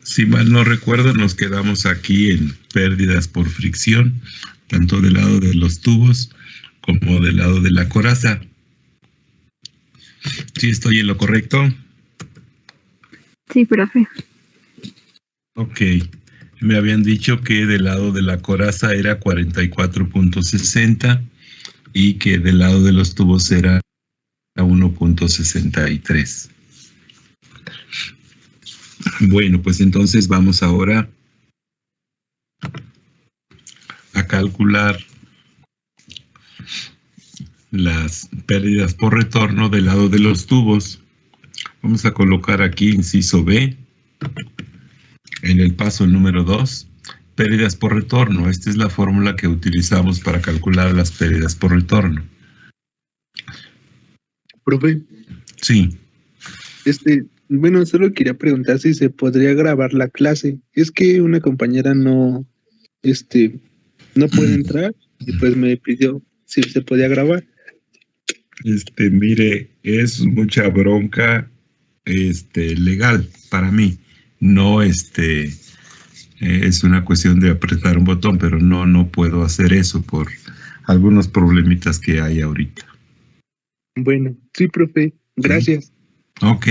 Si mal no recuerdo, nos quedamos aquí en pérdidas por fricción, tanto del lado de los tubos como del lado de la coraza. ¿Sí estoy en lo correcto? Sí, profe. Ok. Me habían dicho que del lado de la coraza era 44.60 y que del lado de los tubos era 1.63. Bueno, pues entonces vamos ahora a calcular las pérdidas por retorno del lado de los tubos. Vamos a colocar aquí inciso B en el paso número 2. Pérdidas por retorno. Esta es la fórmula que utilizamos para calcular las pérdidas por retorno. Profe. Sí. Bueno, solo quería preguntar si se podría grabar la clase. Es que una compañera no puede entrar y pues me pidió si se podía grabar. Mire, es mucha bronca legal para mí. No es una cuestión de apretar un botón, pero no puedo hacer eso por algunos problemitas que hay ahorita. Bueno, sí, profe. Gracias. ¿Sí? Ok.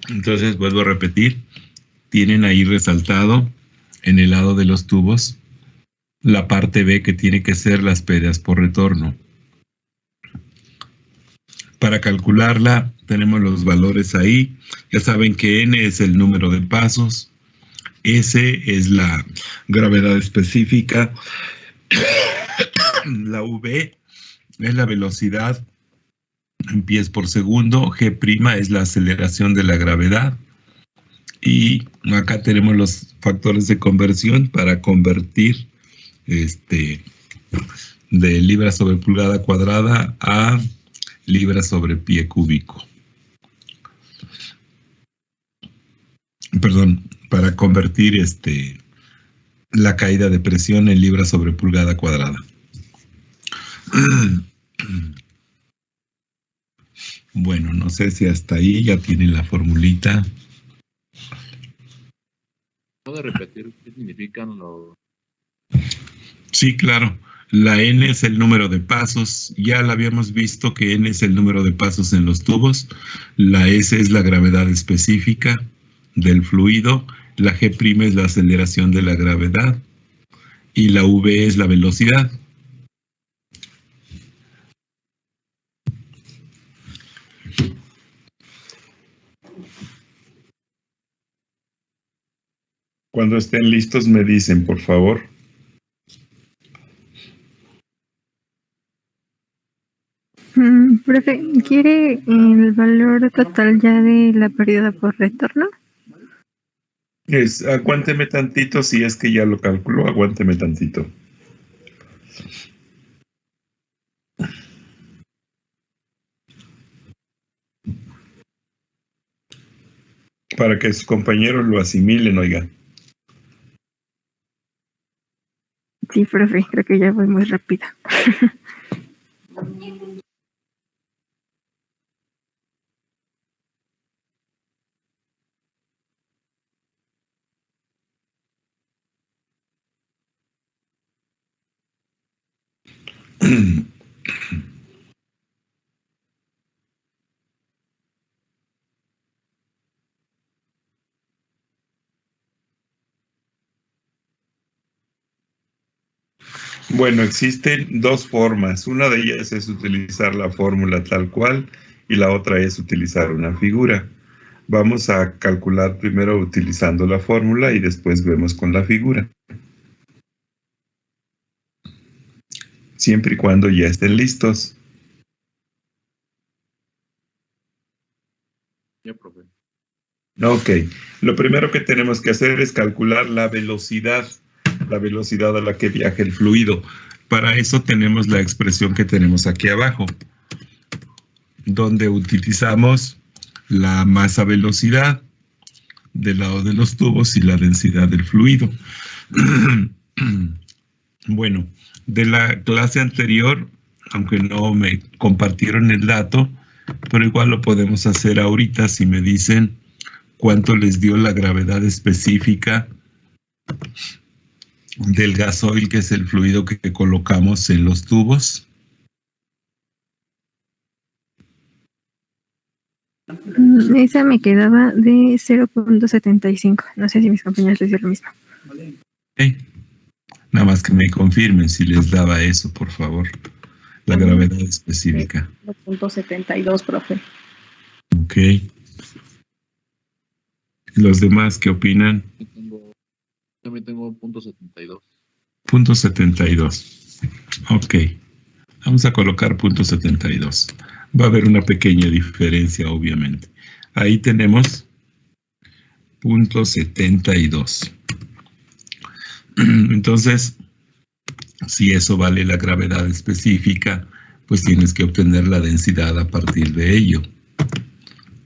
Entonces, vuelvo a repetir. Tienen ahí resaltado en el lado de los tubos la parte B, que tiene que ser las pérdidas por retorno. Para calcularla tenemos los valores ahí. Ya saben que N es el número de pasos, S es la gravedad específica, la V es la velocidad en pies por segundo, G' es la aceleración de la gravedad, y acá tenemos los factores de conversión para convertir de libra sobre pulgada cuadrada a libra sobre pie cúbico. Perdón, para convertir la caída de presión en libra sobre pulgada cuadrada. Bueno, no sé si hasta ahí ya tienen la formulita. ¿Puedo repetir qué significan los...? Sí, claro. La N es el número de pasos. Ya la habíamos visto que N es el número de pasos en los tubos. La S es la gravedad específica del fluido. La G' es la aceleración de la gravedad. Y la V es la velocidad. Cuando estén listos me dicen, por favor. Profe, ¿quiere el valor total ya de la pérdida por retorno? Aguánteme tantito, si es que ya lo calculó, aguánteme tantito. Para que sus compañeros lo asimilen, oiga. Sí, profe, creo que ya voy muy rápida. Bueno, existen dos formas. Una de ellas es utilizar la fórmula tal cual y la otra es utilizar una figura. Vamos a calcular primero utilizando la fórmula y después vemos con la figura. Siempre y cuando ya estén listos. Ya, profe. Ok, lo primero que tenemos que hacer es calcular la velocidad a la que viaja el fluido. Para eso tenemos la expresión que tenemos aquí abajo, donde utilizamos la masa velocidad del lado de los tubos y la densidad del fluido. Bueno, de la clase anterior, aunque no me compartieron el dato, pero igual lo podemos hacer ahorita si me dicen cuánto les dio la gravedad específica del gasoil, que es el fluido que colocamos en los tubos. Esa me quedaba de 0.75. No sé si mis compañeros les dio lo mismo. Okay. Nada más que me confirmen si les daba eso, por favor. La gravedad específica. 0.72, profe. Ok. ¿Los demás qué opinan? También tengo .72. .72. Ok. Vamos a colocar .72. Va a haber una pequeña diferencia, obviamente. Ahí tenemos .72. Entonces, si eso vale la gravedad específica, pues tienes que obtener la densidad a partir de ello.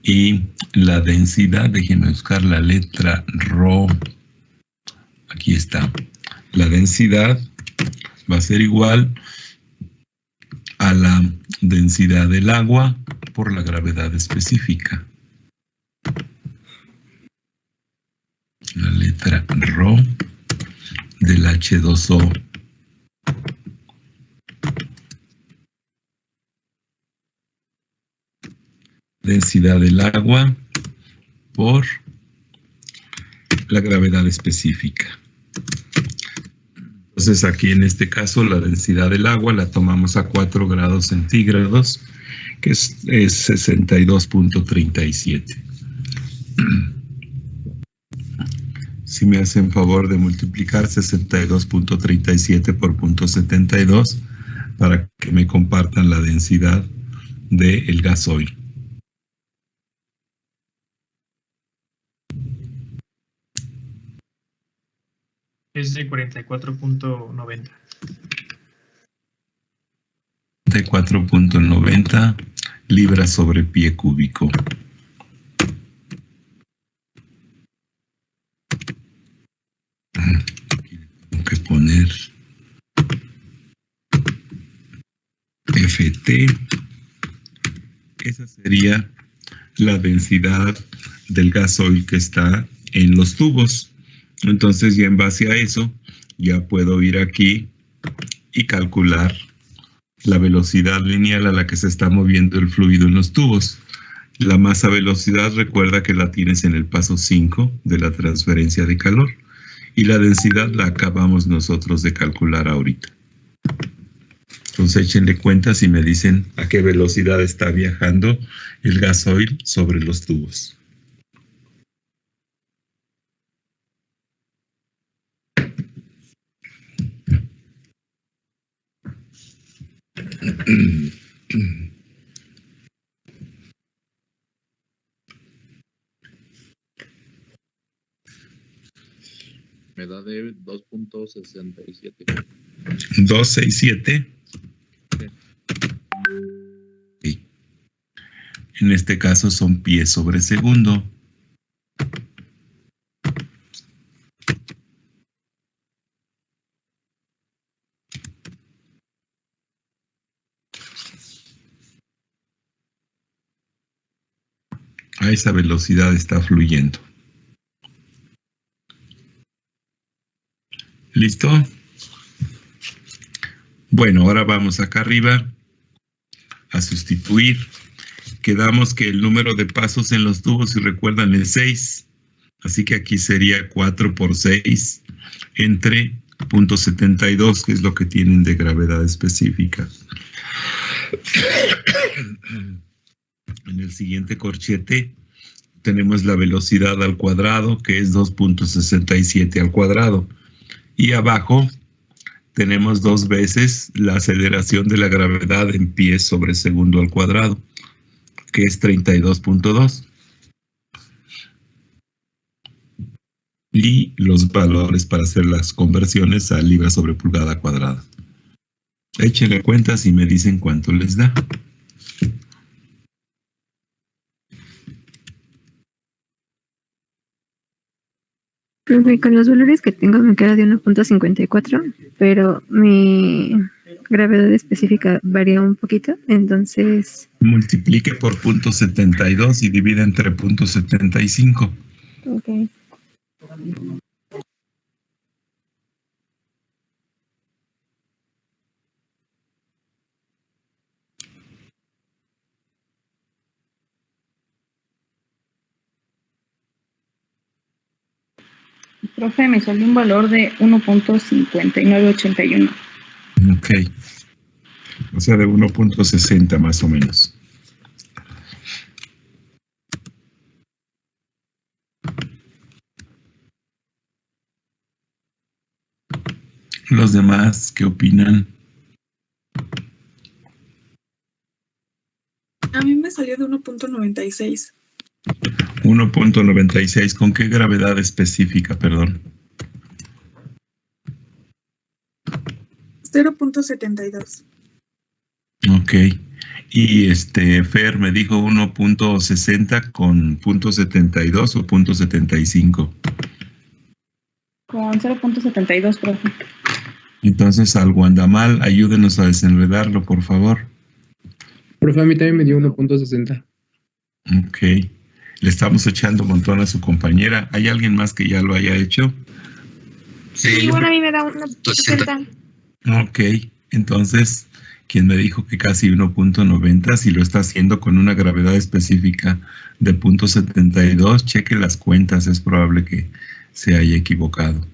Y la densidad, déjenme buscar la letra ρ. Aquí está. La densidad va a ser igual a la densidad del agua por la gravedad específica. La letra ρ del H2O. Densidad del agua por la gravedad específica. Entonces aquí en este caso la densidad del agua la tomamos a 4 grados centígrados, que es 62.37. Si me hacen favor de multiplicar 62.37 por .72 para que me compartan la densidad del gasoil. Es de 44.90. De 4.90 libras sobre pie cúbico. Aquí tengo que poner FT. Esa sería la densidad del gasoil que está en los tubos. Entonces, ya en base a eso, ya puedo ir aquí y calcular la velocidad lineal a la que se está moviendo el fluido en los tubos. La masa velocidad, recuerda que la tienes en el paso 5 de la transferencia de calor. Y la densidad la acabamos nosotros de calcular ahorita. Entonces, échenle cuenta si me dicen a qué velocidad está viajando el gasoil sobre los tubos. Me da de 2.67. 267. Sí. En este caso son pies sobre segundo. A esa velocidad está fluyendo. ¿Listo? Bueno, ahora vamos acá arriba a sustituir. Quedamos que el número de pasos en los tubos, si recuerdan, es 6. Así que aquí sería 4 por 6 entre .72, que es lo que tienen de gravedad específica. En el siguiente corchete tenemos la velocidad al cuadrado, que es 2.67 al cuadrado. Y abajo tenemos 2 veces la aceleración de la gravedad en pies sobre segundo al cuadrado, que es 32.2. Y los valores para hacer las conversiones a libra sobre pulgada cuadrada. Échenle cuentas y me dicen cuánto les da. Profe, con los valores que tengo me queda de 1.54, pero mi gravedad específica varía un poquito, entonces, Multiplique por 0.72 y divide entre 0.75. ok. Profe, me salió un valor de 1.5981. Ok. O sea, de 1.60 más o menos. Los demás, ¿qué opinan? A mí me salió de 1.96. 1.96, ¿con qué gravedad específica, perdón? 0.72. Ok. Y Fer me dijo 1.60 con 0.72 o 0.75. Con 0.72, profe. Entonces algo anda mal, ayúdenos a desenredarlo, por favor. Profe, a mí también me dio 1.60. Ok. Le estamos echando un montón a su compañera. ¿Hay alguien más que ya lo haya hecho? Sí, bueno, a mí me da una 60. Ok. Entonces, quien me dijo que casi 1.90, si lo está haciendo con una gravedad específica de 0.72, cheque las cuentas, es probable que se haya equivocado.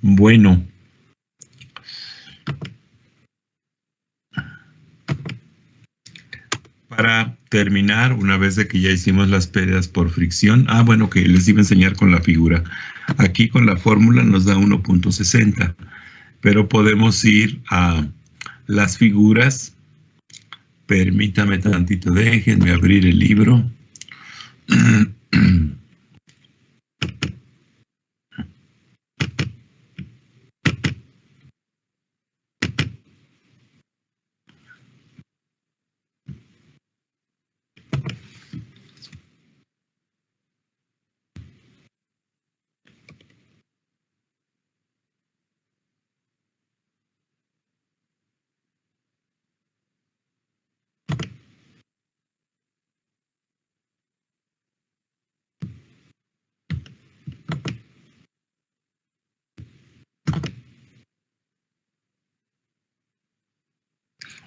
Bueno. Para terminar, una vez de que ya hicimos las pérdidas por fricción, bueno, que les iba a enseñar con la figura. Aquí con la fórmula nos da 1.60, pero podemos ir a las figuras. Permítame tantito, déjenme abrir el libro.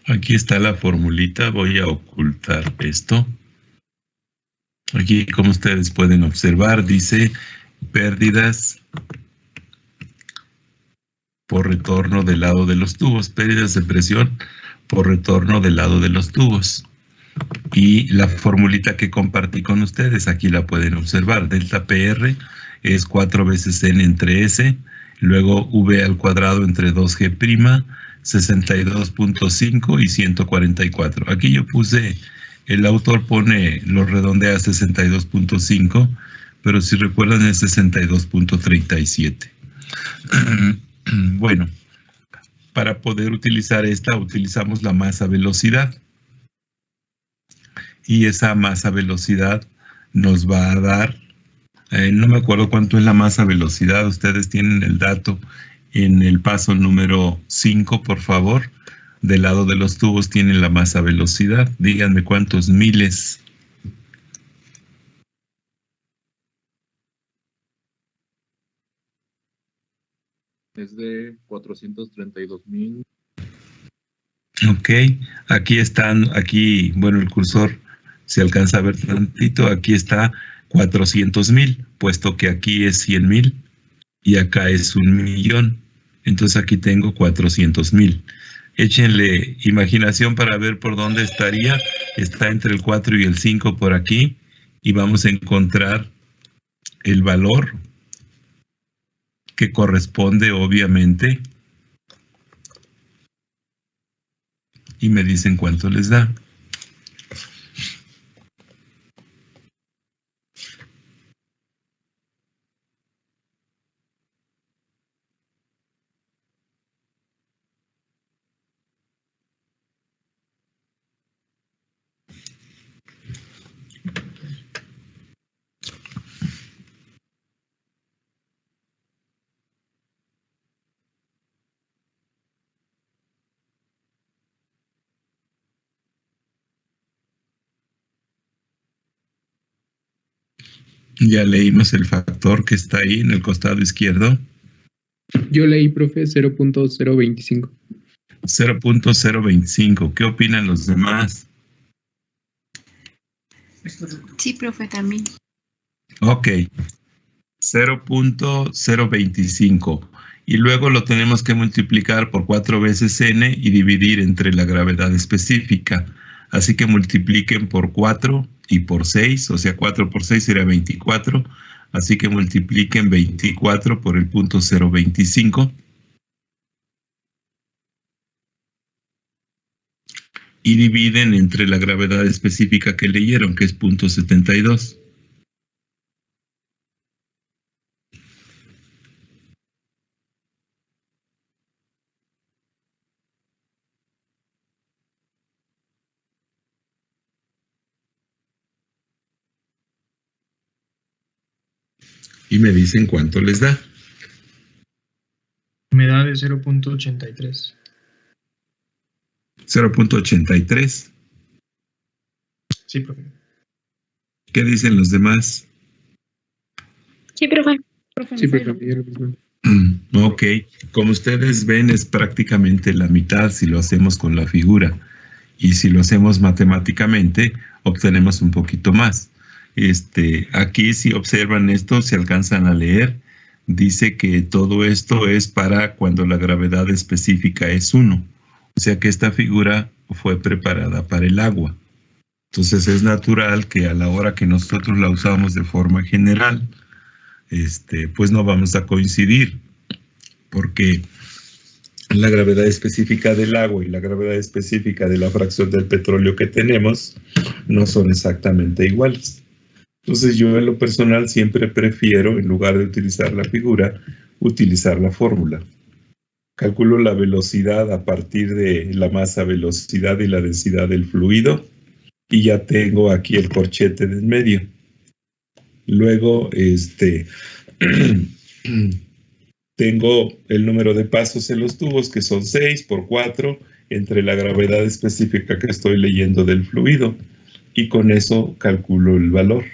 Aquí está la formulita, voy a ocultar esto. Aquí, como ustedes pueden observar, dice pérdidas por retorno del lado de los tubos, pérdidas de presión por retorno del lado de los tubos. Y la formulita que compartí con ustedes, aquí la pueden observar. Delta PR es 4 veces N entre S, luego V al cuadrado entre 2G', 62.5 y 144. Aquí yo puse, el autor pone, lo redondea a 62.5, pero si recuerdan es 62.37. Bueno, para poder utilizar esta, utilizamos la masa velocidad. Y esa masa velocidad nos va a dar, no me acuerdo cuánto es la masa velocidad, ustedes tienen el dato en el paso número 5, por favor. Del lado de los tubos tienen la masa velocidad, díganme cuántos miles. Es de 432,000. Ok, aquí están, aquí, bueno, el cursor se alcanza a ver tantito, aquí está 400,000, puesto que aquí es 100,000 y acá es 1,000,000. Entonces aquí tengo 400,000. Échenle imaginación para ver por dónde estaría. Está entre el 4 y el 5 por aquí y vamos a encontrar el valor que corresponde obviamente y me dicen cuánto les da. Ya leímos el factor que está ahí en el costado izquierdo. Yo leí, profe, 0.025. 0.025. ¿Qué opinan los demás? Sí, profe, también. Ok. 0.025. Y luego lo tenemos que multiplicar por 4 veces n y dividir entre la gravedad específica. Así que multipliquen por 4 y por 6, o sea, 4 por 6 sería 24. Así que multipliquen 24 por el punto 0.25. Y dividen entre la gravedad específica que leyeron, que es 0.72. Y me dicen cuánto les da. Me da de 0.83. 0.83. Sí, profe. ¿Qué dicen los demás? Sí, profe. Sí, profe, yo lo mismo. Ok, como ustedes ven es prácticamente la mitad si lo hacemos con la figura, y si lo hacemos matemáticamente obtenemos un poquito más. Aquí si observan esto, si alcanzan a leer, dice que todo esto es para cuando la gravedad específica es 1, o sea que esta figura fue preparada para el agua. Entonces es natural que a la hora que nosotros la usamos de forma general, pues no vamos a coincidir, porque la gravedad específica del agua y la gravedad específica de la fracción del petróleo que tenemos no son exactamente iguales. Entonces yo en lo personal siempre prefiero, en lugar de utilizar la figura, utilizar la fórmula. Calculo la velocidad a partir de la masa, velocidad y la densidad del fluido, y ya tengo aquí el corchete del medio. Luego, tengo el número de pasos en los tubos, que son 6 por 4, entre la gravedad específica que estoy leyendo del fluido, y con eso calculo el valor.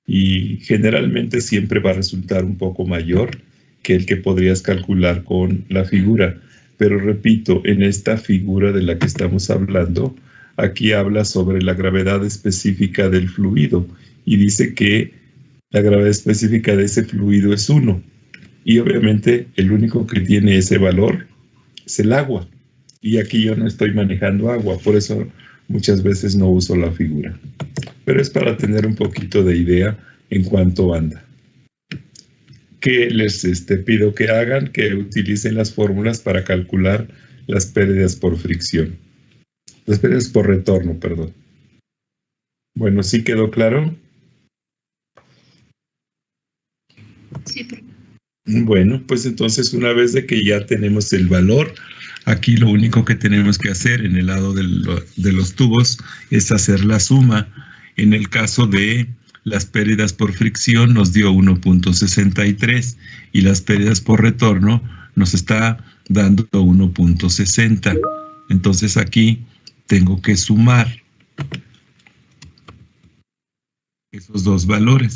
Y generalmente siempre va a resultar un poco mayor que el que podrías calcular con la figura. Pero repito, en esta figura de la que estamos hablando, aquí habla sobre la gravedad específica del fluido, y dice que la gravedad específica de ese fluido es 1. Y obviamente el único que tiene ese valor es el agua. Y aquí yo no estoy manejando agua, por eso muchas veces no uso la figura. Pero es para tener un poquito de idea en cuánto anda. ¿Qué les pido que hagan? Que utilicen las fórmulas para calcular las pérdidas por fricción. Las pérdidas por retorno, perdón. Bueno, ¿sí quedó claro? Sí, profe. Bueno, pues entonces una vez de que ya tenemos el valor, aquí lo único que tenemos que hacer en el lado de los tubos es hacer la suma. En el caso de las pérdidas por fricción nos dio 1.63 y las pérdidas por retorno nos está dando 1.60. Entonces aquí tengo que sumar esos dos valores.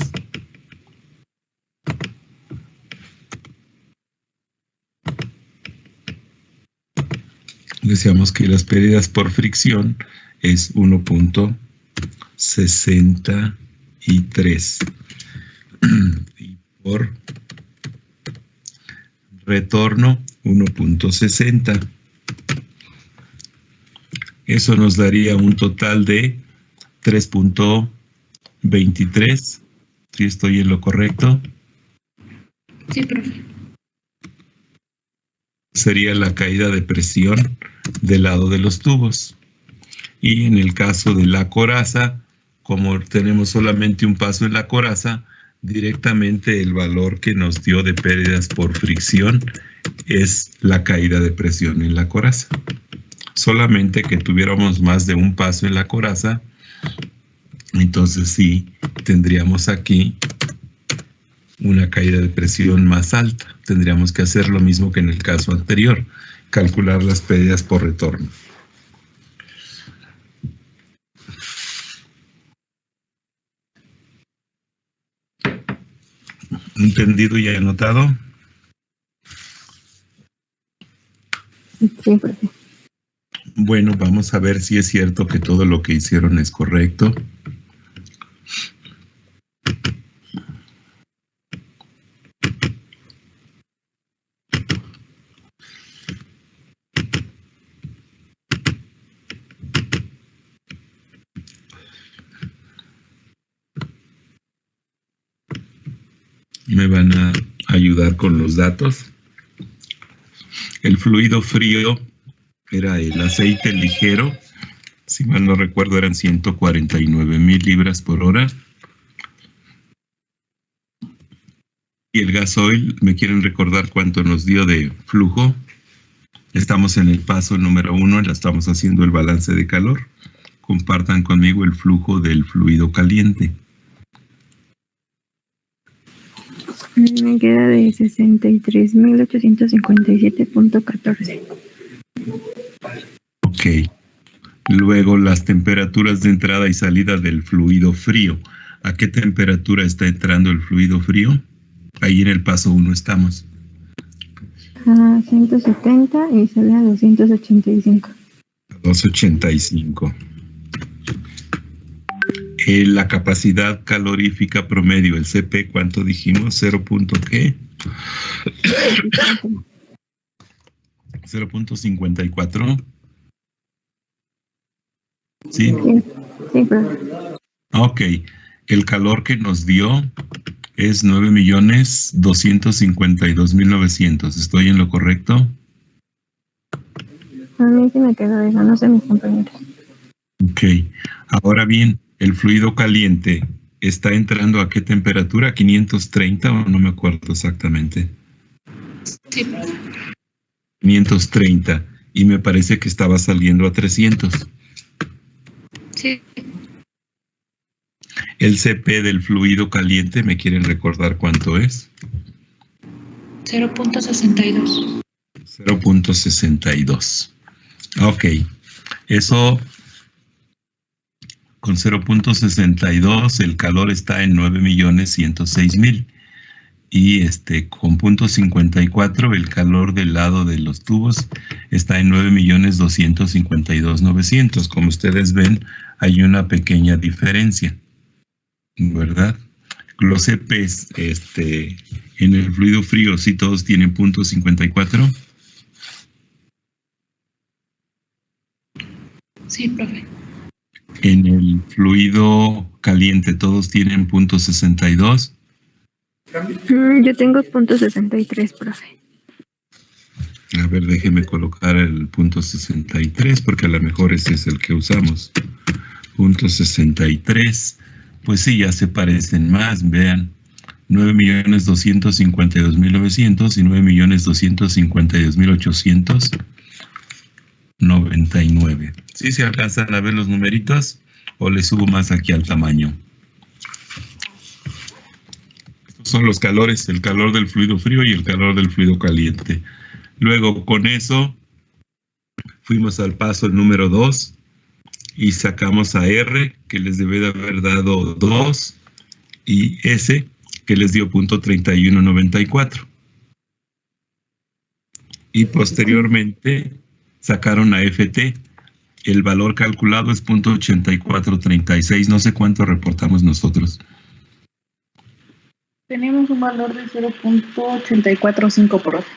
Decíamos que las pérdidas por fricción es 1.63 y por retorno 1.60. Eso nos daría un total de 3.23. ¿Sí estoy en lo correcto? Sí, profe. Sería la caída de presión del lado de los tubos. Y en el caso de la coraza, como tenemos solamente un paso en la coraza, directamente el valor que nos dio de pérdidas por fricción es la caída de presión en la coraza. Solamente que tuviéramos más de un paso en la coraza, entonces sí tendríamos aquí una caída de presión más alta. Tendríamos que hacer lo mismo que en el caso anterior, calcular las pérdidas por retorno. entendido y anotado? Sí, profe. Bueno, vamos a ver si es cierto que todo lo que hicieron es correcto. Me van a ayudar con los datos. El fluido frío era el aceite ligero, si mal no recuerdo eran 149,000 libras por hora. Y el gasoil, ¿me quieren recordar cuánto nos dio de flujo? Estamos en el paso número 1, ya estamos haciendo el balance de calor. Compartan conmigo el flujo del fluido caliente. Me queda de 63.857.14. Ok. Luego las temperaturas de entrada y salida del fluido frío. ¿A qué temperatura está entrando el fluido frío? Ahí en el paso 1 estamos. A 170 y sale a 285. 285. La capacidad calorífica promedio, el CP, ¿cuánto dijimos? 0. ¿Qué? 0.54. ¿Sí? Sí, profe. Ok. El calor que nos dio es 9.252.900. ¿Estoy en lo correcto? A mí sí me quedó eso, no sé mis compañeros. Ok. Ahora bien, el fluido caliente está entrando ¿a qué temperatura? ¿530 o no me acuerdo exactamente? Sí, profe. 530. Y me parece que estaba saliendo a 300. Sí. El CP del fluido caliente, ¿me quieren recordar cuánto es? 0.62. 0.62. Ok. Eso con 0.62 el calor está en 9.106.000. Y con 0.54 el calor del lado de los tubos está en 9.252.900. Como ustedes ven, hay una pequeña diferencia, ¿verdad? Los CPs en el fluido frío, sí todos tienen 0.54. Sí, profe. En el fluido caliente, todos tienen 0.62. Yo tengo .63, profe. A ver, déjeme colocar el 0.63 porque a lo mejor ese es el que usamos. 0.63. Pues sí, ya se parecen más, vean. 9.252.900 y 9.252.899. ¿Sí se alcanzan a ver los numeritos o le subo más aquí al tamaño? Estos son los calores, el calor del fluido frío y el calor del fluido caliente. Luego, con eso, fuimos al paso número 2 y sacamos a R, que les debe de haber dado 2, y S, que les dio 0.3194. Y posteriormente sacaron a FT. El valor calculado es 0.8436. No sé cuánto reportamos nosotros. Tenemos un valor de 0.845, profe.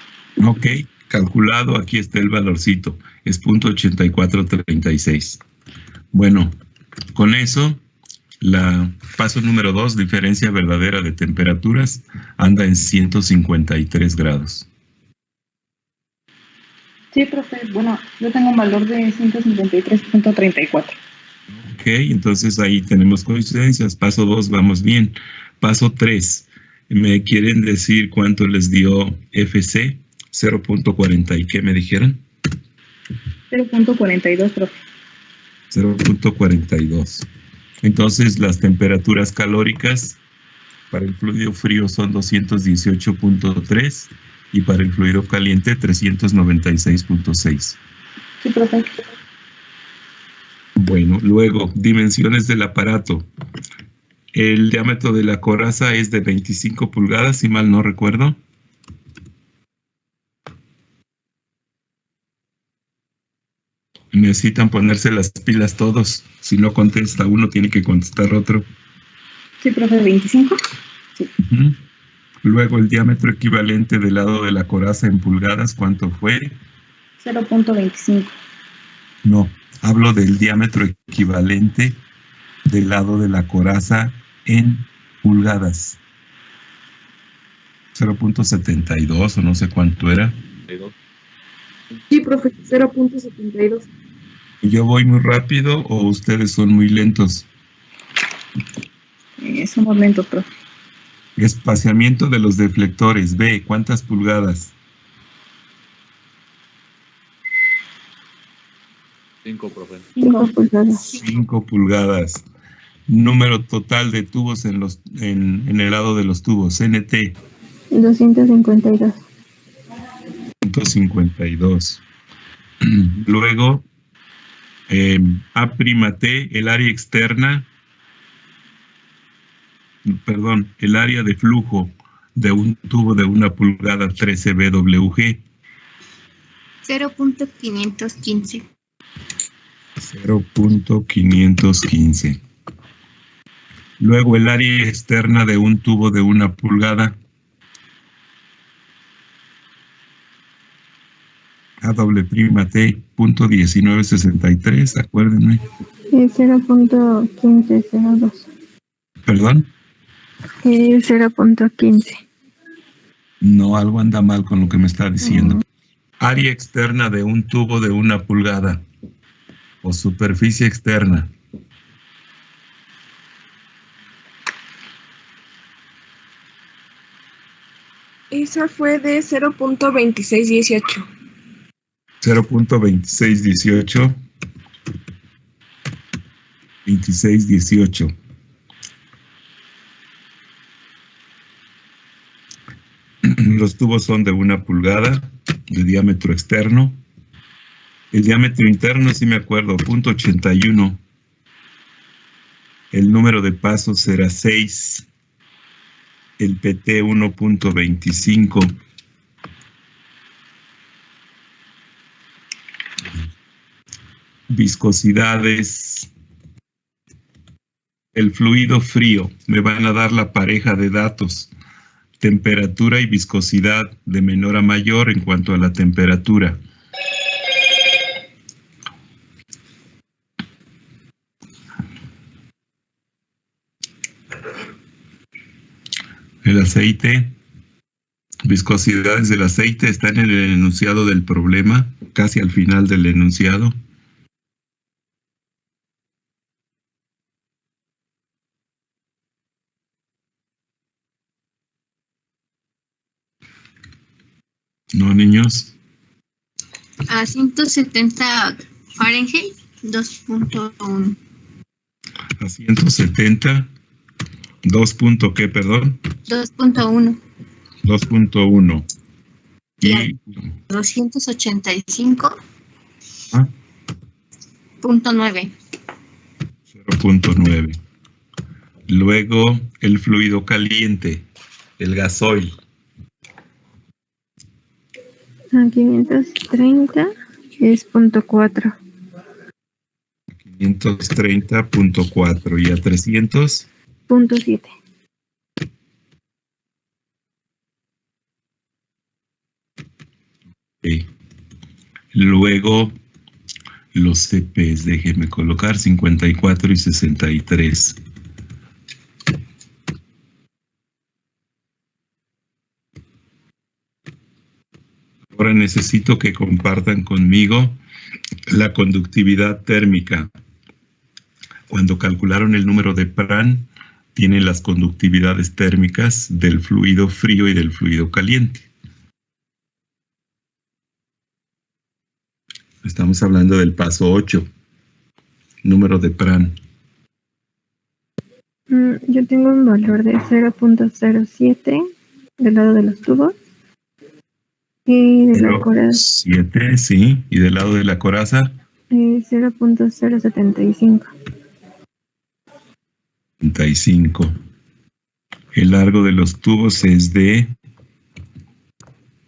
Ok, calculado, aquí está el valorcito. Es 0.8436. Bueno, con eso, paso número 2, diferencia verdadera de temperaturas, anda en 153 grados. Sí, profe. Bueno, yo tengo un valor de 153.34. Ok, entonces ahí tenemos coincidencias. Paso 2, vamos bien. Paso 3, ¿me quieren decir cuánto les dio FC? 0.40, ¿y qué me dijeron? 0.42, profe. 0.42. Entonces, las temperaturas calóricas para el fluido frío son 218.3 y para el fluido caliente 396.6. Sí, profe. Bueno, luego, dimensiones del aparato. El diámetro de la coraza es de 25 pulgadas, si mal no recuerdo. Necesitan ponerse las pilas todos. Si no contesta uno, tiene que contestar otro. Sí, profe, 25. Sí. Ujú. Luego el diámetro equivalente del lado de la coraza en pulgadas, ¿cuánto fue? 0.25. No, hablo del diámetro equivalente del lado de la coraza en pulgadas. 0.72 o no sé cuánto era. 32. Sí, profe, 0.72. ¿Yo voy muy rápido o ustedes son muy lentos? Es un momento, profe. Espaciamiento de los deflectores. B, ¿cuántas pulgadas? 5, profe. 5 pulgadas. 5 pulgadas. Número total de tubos en el lado de los tubos. NT. 252. 152. Luego, A'T, el área externa, perdón, el área de flujo de un tubo de 1 pulgada 13 BWG. 0.515. 0.515. Luego, el área externa de un tubo de 1 pulgada. A'T, punto 1963, acuérdenme. 0.1502. ¿Perdón? 0.15. No, algo anda mal con lo que me está diciendo. Área externa de un tubo de 1 pulgada o superficie externa. Esa fue de 0.2618. 0.2618. 2618. Los tubos son de 1 pulgada de diámetro externo. El diámetro interno, sí me acuerdo, 0.81. El número de pasos será 6. El PT 1.25. Viscosidades. El fluido frío. Me van a dar la pareja de datos. Temperatura y viscosidad de menor a mayor en cuanto a la temperatura. El aceite, viscosidades del aceite están en el enunciado del problema, casi al final del enunciado. ¿No, niños? A 170 Fahrenheit, 2.1. A 170, 2. ¿Qué, perdón? 2.1. 2.1. Y 285. ¿ah? 0.9. 0.9. Luego el fluido caliente, el gasoil. A 530 es 0.4. 530.4 y a 300. 0.7. Okay. Luego los CPs, déjenme colocar 54 y 63. Ahora necesito que compartan conmigo la conductividad térmica. Cuando calcularon el número de Pran, tienen las conductividades térmicas del fluido frío y del fluido caliente. Estamos hablando del paso 8, número de Pran. Yo tengo un valor de 0.07 del lado de los tubos. Y de la coraza. 7, sí. Y del lado de la coraza. 0.075. 35. El largo de los tubos es de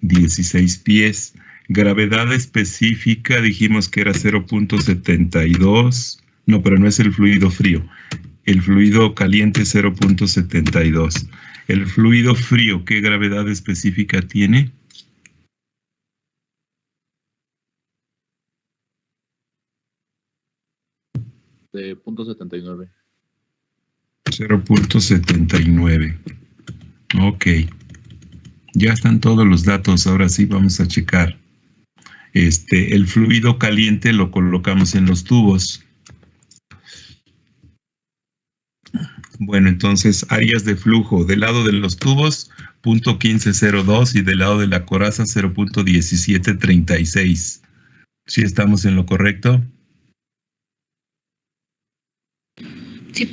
16 pies. Gravedad específica dijimos que era 0.72. No, pero no es el fluido frío. El fluido caliente 0.72. El fluido frío, ¿qué gravedad específica tiene? De 0.79. 0.79. Ok. Ya están todos los datos. Ahora sí vamos a checar. El fluido caliente lo colocamos en los tubos. Bueno, entonces, áreas de flujo. Del lado de los tubos, 0.1502 y del lado de la coraza, 0.1736. ¿Sí estamos en lo correcto? Sí,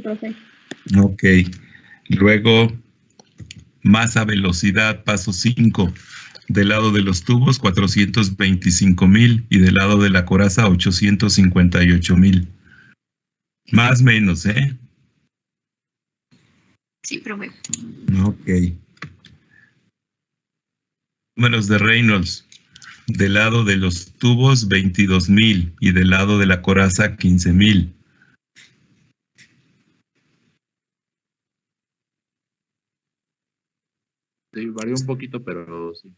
profe. Ok. Luego, masa velocidad, paso 5. Del lado de los tubos, 425,000 y del lado de la coraza, 858,000. Más o menos, ¿eh? Sí, profe. Ok. Números de Reynolds. Del lado de los tubos, 22,000 y del lado de la coraza, 15,000. Sí, varía un poquito, pero sí.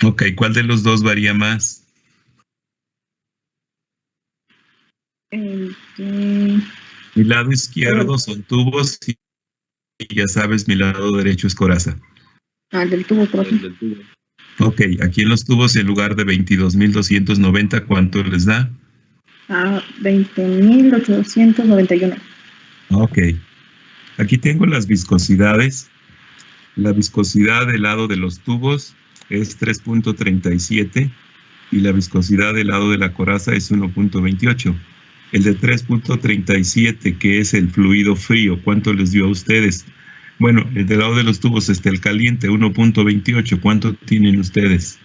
Ok, ¿cuál de los dos varía más? Mi lado izquierdo son tubos y ya sabes, mi lado derecho es coraza. Del tubo, profe. Del tubo. Ok, aquí en los tubos, en lugar de 22,290, ¿cuánto les da? 20,891. Ok. Aquí tengo las viscosidades. La viscosidad del lado de los tubos es 3.37 y la viscosidad del lado de la coraza es 1.28. El de 3.37, que es el fluido frío, ¿cuánto les dio a ustedes? Bueno, el del lado de los tubos está el caliente, 1.28. ¿Cuánto tienen ustedes?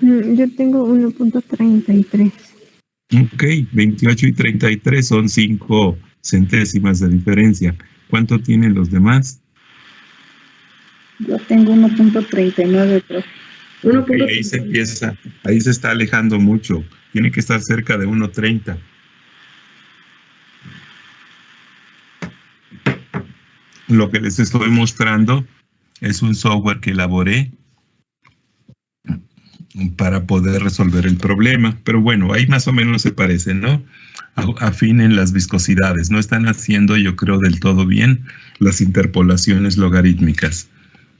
Yo tengo 1.33. Ok, 28 y 33 son 5 centésimas de diferencia. ¿Cuánto tienen los demás? Yo tengo 1.39, profe. Ok, ahí se empieza, ahí se está alejando mucho. Tiene que estar cerca de 1.30. Lo que les estoy mostrando es un software que elaboré para poder resolver el problema. Pero bueno, ahí más o menos se parece, ¿no? Afinen las viscosidades. No están haciendo, yo creo, del todo bien las interpolaciones logarítmicas.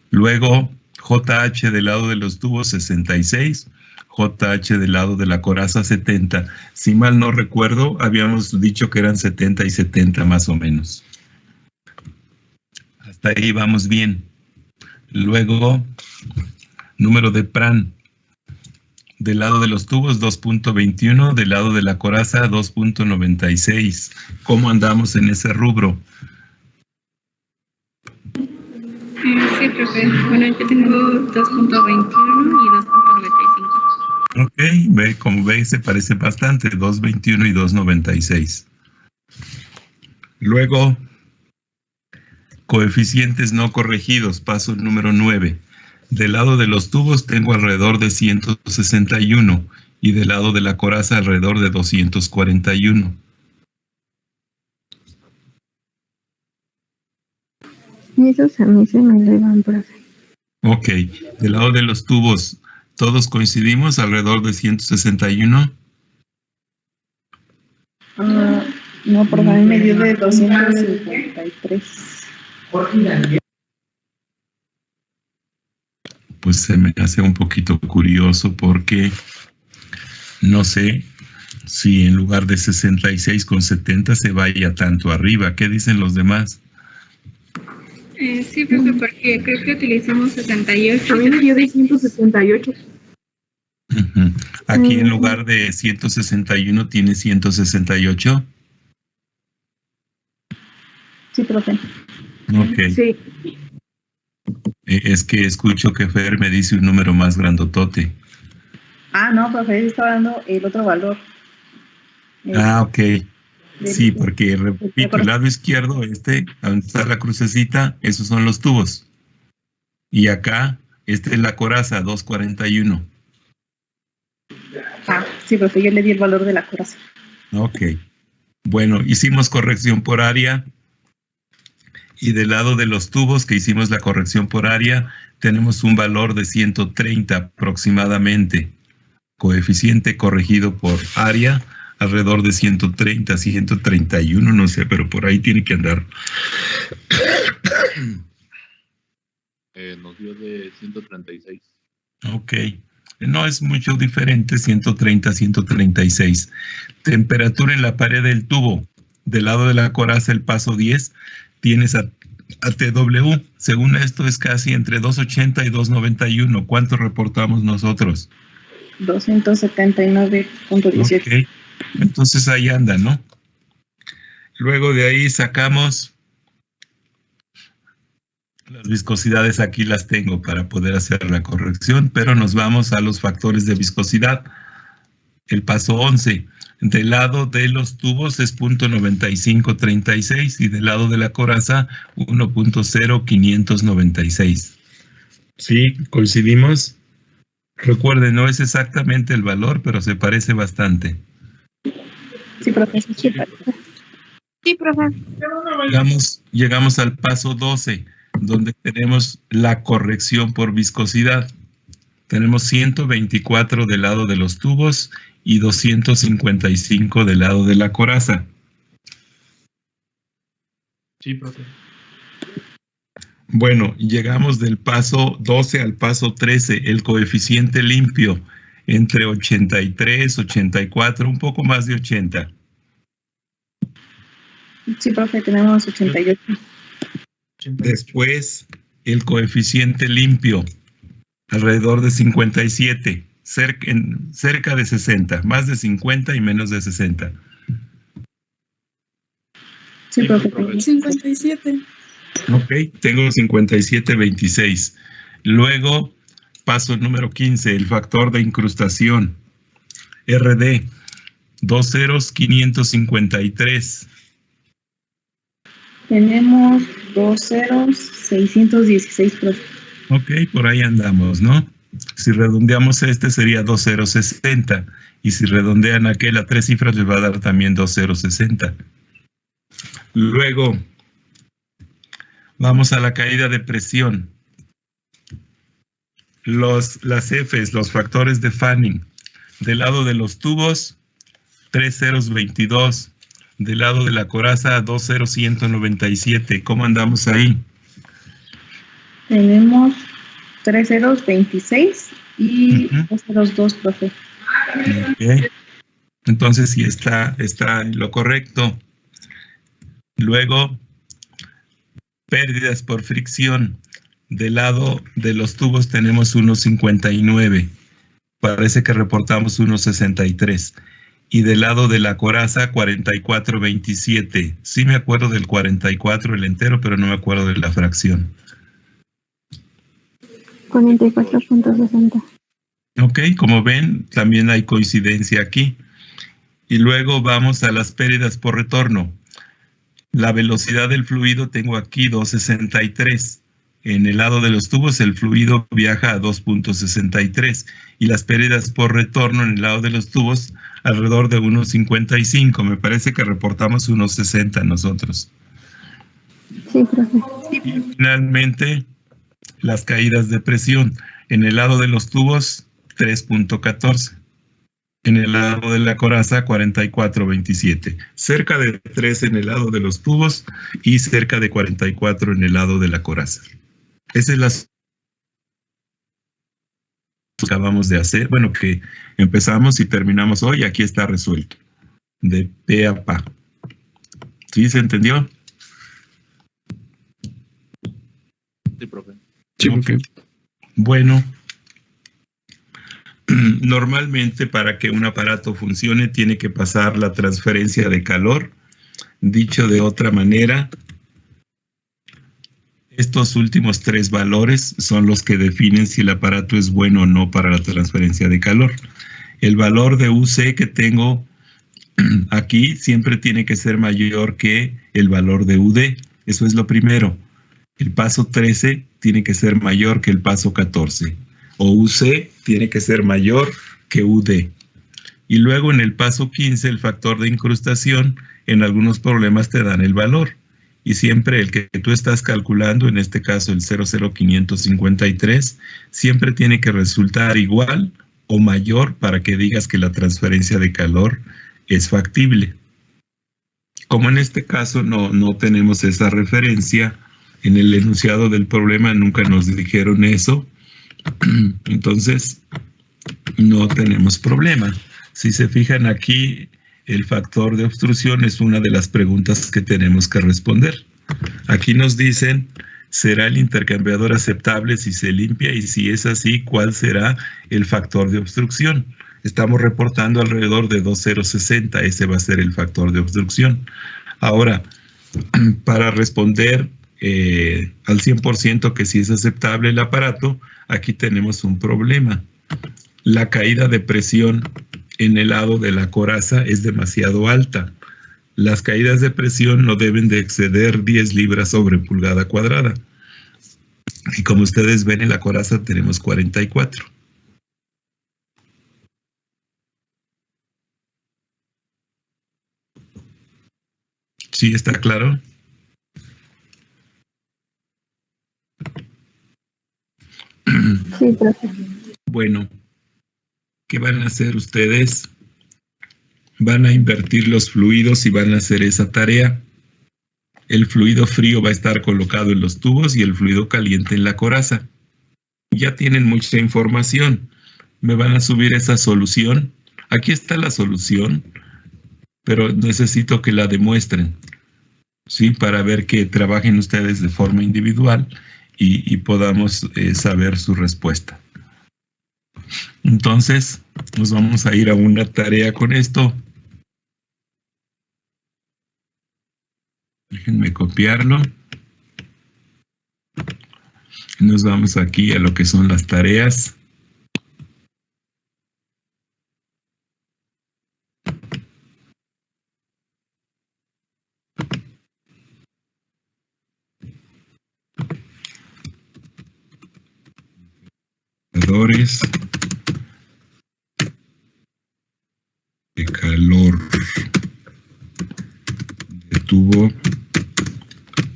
Luego, JH del lado de los tubos, 66. JH del lado de la coraza, 70. Si mal no recuerdo, habíamos dicho que eran 70 y 70 más o menos. Hasta ahí vamos bien. Luego, número de Pran. Del lado de los tubos, 2.21. Del lado de la coraza, 2.96. ¿Cómo andamos en ese rubro? Sí, profe. Bueno, yo tengo 2.21 y 2.95. Ok, como veis, se parece bastante, 2.21 y 2.96. Luego, coeficientes no corregidos, paso número 9. Del lado de los tubos tengo alrededor de 161 y del lado de la coraza alrededor de 241. Esos a mí se me elevan, profe. Ok, del lado de los tubos, ¿todos coincidimos alrededor de 161? No, por ahí me dio de 253. Pues se me hace un poquito curioso porque no sé si en lugar de 66,70 se vaya tanto arriba. ¿Qué dicen los demás? Sí, profe, porque creo que utilizamos 68. A mí me dio de 168. Aquí en lugar de 161 tiene 168. Sí, profe. Ok. Sí. Es que escucho que Fer me dice un número más grandotote. Ah, no, profe, estaba dando el otro valor. Ok. Sí, porque repito, el lado izquierdo, donde está la crucecita, esos son los tubos. Y acá, esta es la coraza, 241. Ah, sí, profe, yo le di el valor de la coraza. Ok. Bueno, hicimos corrección por área. Y del lado de los tubos que hicimos la corrección por área, tenemos un valor de 130 aproximadamente. Coeficiente corregido por área, alrededor de 130, 131, no sé, pero por ahí tiene que andar. Nos dio de 136. Ok. No es mucho diferente, 130, 136. Temperatura en la pared del tubo. Del lado de la coraza, el paso 10, tienes a TW. Según esto, es casi entre 280 y 291. ¿Cuánto reportamos nosotros? 279.18. Ok. Entonces ahí anda, ¿no? Luego de ahí sacamos las viscosidades, aquí las tengo para poder hacer la corrección, pero nos vamos a los factores de viscosidad. El paso 11, del lado de los tubos es 0.9536 y del lado de la coraza 1.0596. ¿Sí? ¿Coincidimos? Recuerden, no es exactamente el valor, pero se parece bastante. Sí, profesor. Sí, profe. Llegamos al paso 12, donde tenemos la corrección por viscosidad. Tenemos 124 del lado de los tubos y 255 del lado de la coraza. Sí, profe. Bueno, llegamos del paso 12 al paso 13, el coeficiente limpio entre 83, 84, un poco más de 80. Sí, profe, tenemos 88. Después, el coeficiente limpio, alrededor de 57, cerca de 60, más de 50 y menos de 60. Sí, profe. 57. Ok, tengo 57.26. Luego, paso número 15, el factor de incrustación. RD, 2 ceros, 553. Tenemos 2 ceros, 616, profe. Ok, por ahí andamos, ¿no? Si redondeamos sería 2060. Y si redondean aquel a 3 cifras, les va a dar también 2060. Luego, vamos a la caída de presión. Las Fs, los factores de Fanning. Del lado de los tubos, 3 ceros 22. Del lado de la coraza, 2 ceros 197. ¿Cómo andamos ahí? Tenemos 3 ceros 26 y 2 ceros 2, profe. Okay. Entonces sí está en lo correcto. Luego, pérdidas por fricción. Del lado de los tubos tenemos 1.59. Parece que reportamos 1.63. Y del lado de la coraza, 44.27. Sí me acuerdo del 44, el entero, pero no me acuerdo de la fracción. 44.60. Ok, como ven, también hay coincidencia aquí. Y luego vamos a las pérdidas por retorno. La velocidad del fluido tengo aquí 2.63. En el lado de los tubos el fluido viaja a 2.63 y las pérdidas por retorno en el lado de los tubos alrededor de 1.55. Me parece que reportamos 1.60 nosotros. Sí, profe. Y finalmente, las caídas de presión. En el lado de los tubos, 3.14. En el lado de la coraza, 44.27. Cerca de 3 en el lado de los tubos y cerca de 44 en el lado de la coraza. Esa es la que acabamos de hacer. Bueno, que empezamos y terminamos hoy. Aquí está resuelto. De pe a pa. ¿Sí se entendió? Sí, profe. Sí, Okay. Bueno, normalmente para que un aparato funcione tiene que pasar la transferencia de calor. Dicho de otra manera, Estos últimos 3 valores son los que definen si el aparato es bueno o no para la transferencia de calor. El valor de UC que tengo aquí siempre tiene que ser mayor que el valor de UD. Eso es lo primero. El paso 13 tiene que ser mayor que el paso 14. O UC tiene que ser mayor que UD. Y luego en el paso 15, el factor de incrustación, en algunos problemas te dan el valor. Y siempre el que tú estás calculando, en este caso el 00553, siempre tiene que resultar igual o mayor para que digas que la transferencia de calor es factible. Como en este caso no tenemos esa referencia, en el enunciado del problema nunca nos dijeron eso, entonces no tenemos problema. Si se fijan aquí, el factor de obstrucción es una de las preguntas que tenemos que responder. Aquí nos dicen, ¿será el intercambiador aceptable si se limpia? Y si es así, ¿cuál será el factor de obstrucción? Estamos reportando alrededor de 2,060. Ese va a ser el factor de obstrucción. Ahora, para responder al 100% que sí es aceptable el aparato, aquí tenemos un problema. La caída de presión en el lado de la coraza es demasiado alta. Las caídas de presión no deben de exceder 10 libras sobre pulgada cuadrada. Y como ustedes ven, en la coraza tenemos 44. ¿Sí está claro? Sí, profe. Bueno, ¿qué van a hacer ustedes? Van a invertir los fluidos y van a hacer esa tarea. El fluido frío va a estar colocado en los tubos y el fluido caliente en la coraza. Ya tienen mucha información. Me van a subir esa solución. Aquí está la solución, pero necesito que la demuestren, ¿sí? Para ver que trabajen ustedes de forma individual y podamos saber su respuesta. Entonces, nos vamos a ir a una tarea con esto. Déjenme copiarlo. Nos vamos aquí a lo que son las tareas. De calor de tubo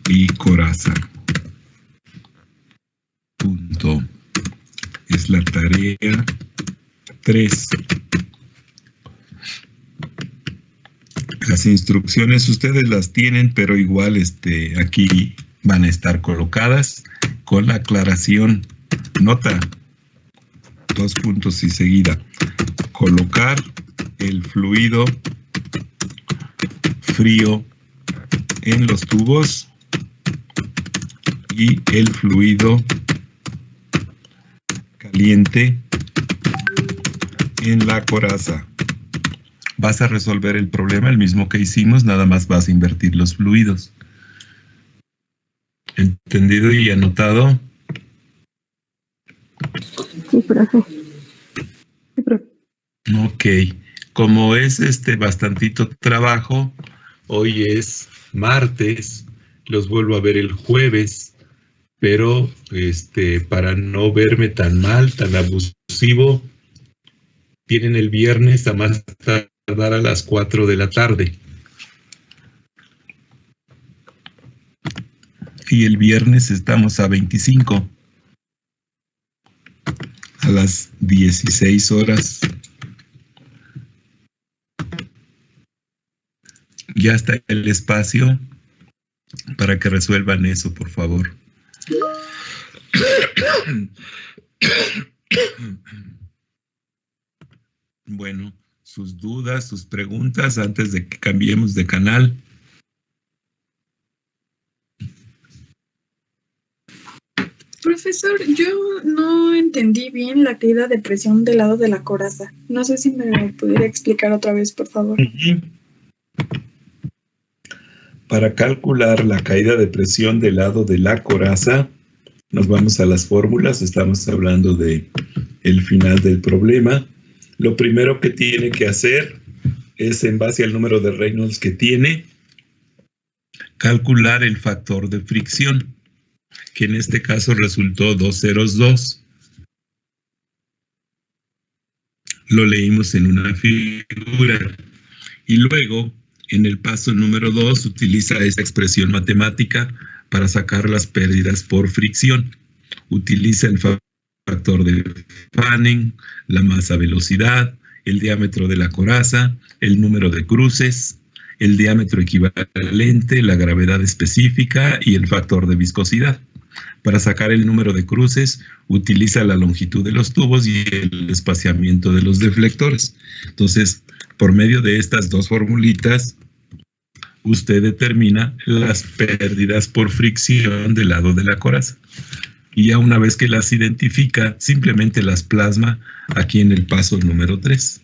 y coraza. Punto. Es la tarea 3. Las instrucciones ustedes las tienen, pero igual aquí van a estar colocadas con la aclaración. Nota, 2 puntos y seguida. Colocar el fluido frío en los tubos y el fluido caliente en la coraza. Vas a resolver el problema el mismo que hicimos, nada más vas a invertir los fluidos. ¿Entendido y anotado? Sí, profe. Sí, profe. Ok. Como es bastantito trabajo, hoy es martes, los vuelvo a ver el jueves, pero para no verme tan mal, tan abusivo, tienen el viernes a más tardar a las 4 de la tarde. Y el viernes estamos a 25, a las 16 horas. Ya está el espacio para que resuelvan eso, por favor. Bueno, sus dudas, sus preguntas antes de que cambiemos de canal. Profesor, yo no entendí bien la caída de presión del lado de la coraza. No sé si me lo pudiera explicar otra vez, por favor. Para calcular la caída de presión del lado de la coraza, nos vamos a las fórmulas, estamos hablando de el final del problema. Lo primero que tiene que hacer es, en base al número de Reynolds que tiene, calcular el factor de fricción, que en este caso resultó 202. Lo leímos en una figura. Y luego, en el paso número 2, utiliza esta expresión matemática para sacar las pérdidas por fricción. Utiliza el factor de Fanning, la masa-velocidad, el diámetro de la coraza, el número de cruces, el diámetro equivalente, la gravedad específica y el factor de viscosidad. Para sacar el número de cruces, utiliza la longitud de los tubos y el espaciamiento de los deflectores. Entonces, por medio de estas dos formulitas, usted determina las pérdidas por fricción del lado de la coraza. Y ya una vez que las identifica, simplemente las plasma aquí en el paso número 3.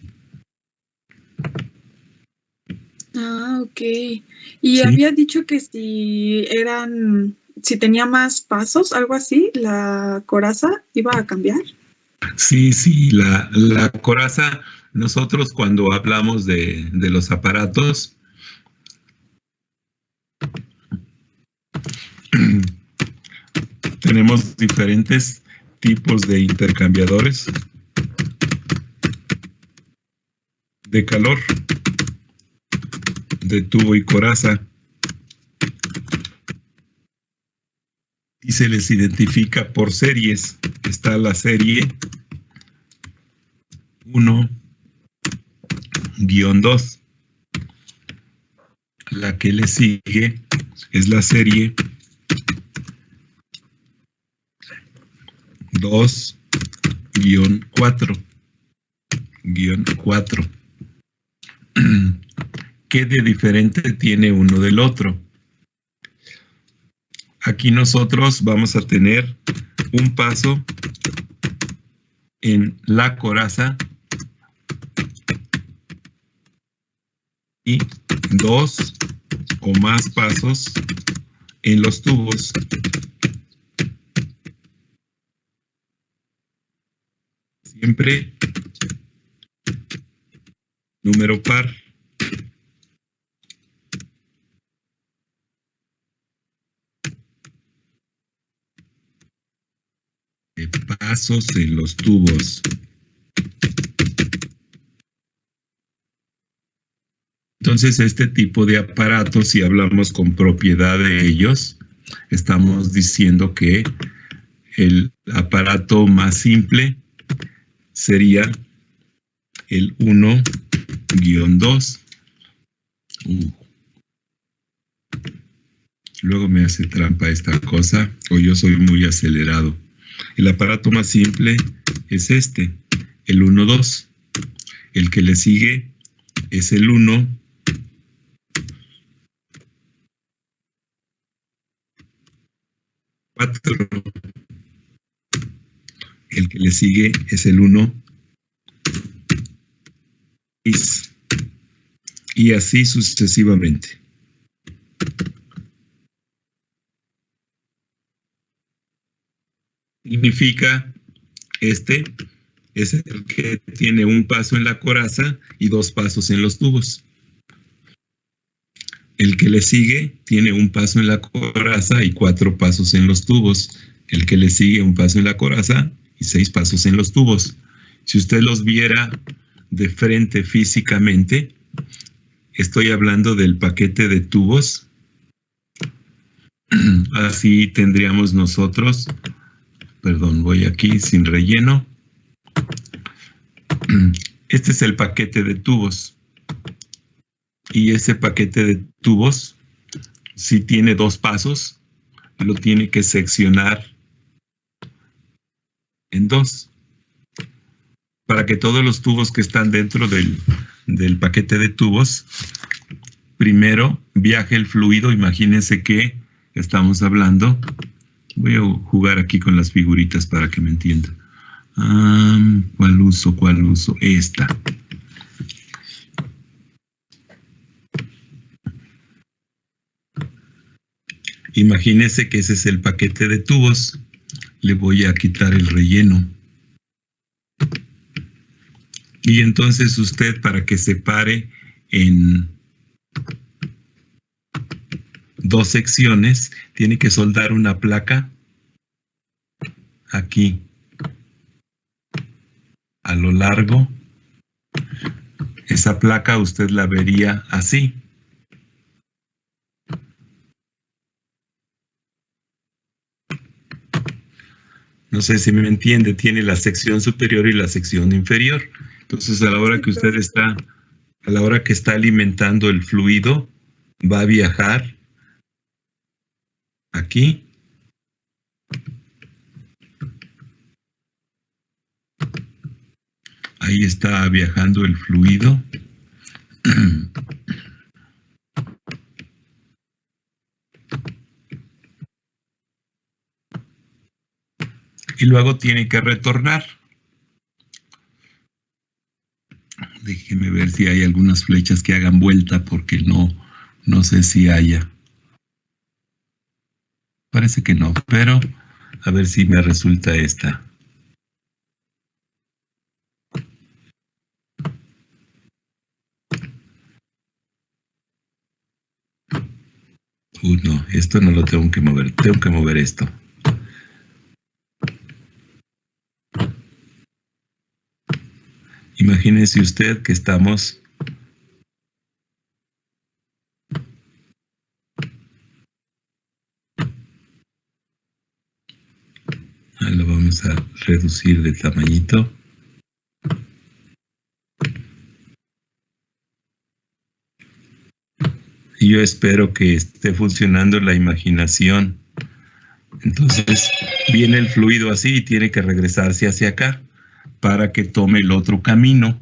Ah, ok. Y Sí. había dicho que si tenía más pasos, algo así, la coraza iba a cambiar. Sí, la coraza, nosotros cuando hablamos de los aparatos, tenemos diferentes tipos de intercambiadores de calor, de tubo y coraza, y se les identifica por series. Está la serie 1-2. La que le sigue es la serie 2-4. ¿Qué de diferente tiene uno del otro? Aquí nosotros vamos a tener un paso en la coraza y 2 o más pasos en los tubos. Siempre número par. De pasos en los tubos. Entonces, este tipo de aparatos, si hablamos con propiedad de ellos, estamos diciendo que el aparato más simple sería el 1-2. Luego me hace trampa esta cosa, o yo soy muy acelerado. El aparato más simple es este, el 1-2. El que le sigue es el 1. El que le sigue es el 1. Y así sucesivamente. Significa, este es el que tiene un paso en la coraza y 2 pasos en los tubos. El que le sigue tiene un paso en la coraza y 4 pasos en los tubos. El que le sigue un paso en la coraza y 6 pasos en los tubos. Si usted los viera de frente físicamente, estoy hablando del paquete de tubos. Así tendríamos nosotros, perdón, voy aquí sin relleno. Este es el paquete de tubos. Y ese paquete de tubos, si tiene 2 pasos, lo tiene que seccionar en 2. Para que todos los tubos que están dentro del paquete de tubos, primero viaje el fluido. Imagínense que estamos hablando. Voy a jugar aquí con las figuritas para que me entiendan. ¿Cuál uso? Esta. Imagínese que ese es el paquete de tubos. Le voy a quitar el relleno. Y entonces usted, para que se pare en 2 secciones, tiene que soldar una placa aquí a lo largo. Esa placa usted la vería así. No sé si me entiende, tiene la sección superior y la sección inferior. Entonces, a la hora que usted está, a la hora que está alimentando el fluido, va a viajar aquí. Ahí está viajando el fluido. Y luego tiene que retornar. Déjeme ver si hay algunas flechas que hagan vuelta, porque no sé si haya. Parece que no, pero a ver si me resulta esta. No, esto no lo tengo que mover. Tengo que mover esto. Imagínese usted que estamos lo vamos a reducir de tamañito. Y yo espero que esté funcionando la imaginación. Entonces viene el fluido así y tiene que regresarse hacia acá para que tome el otro camino.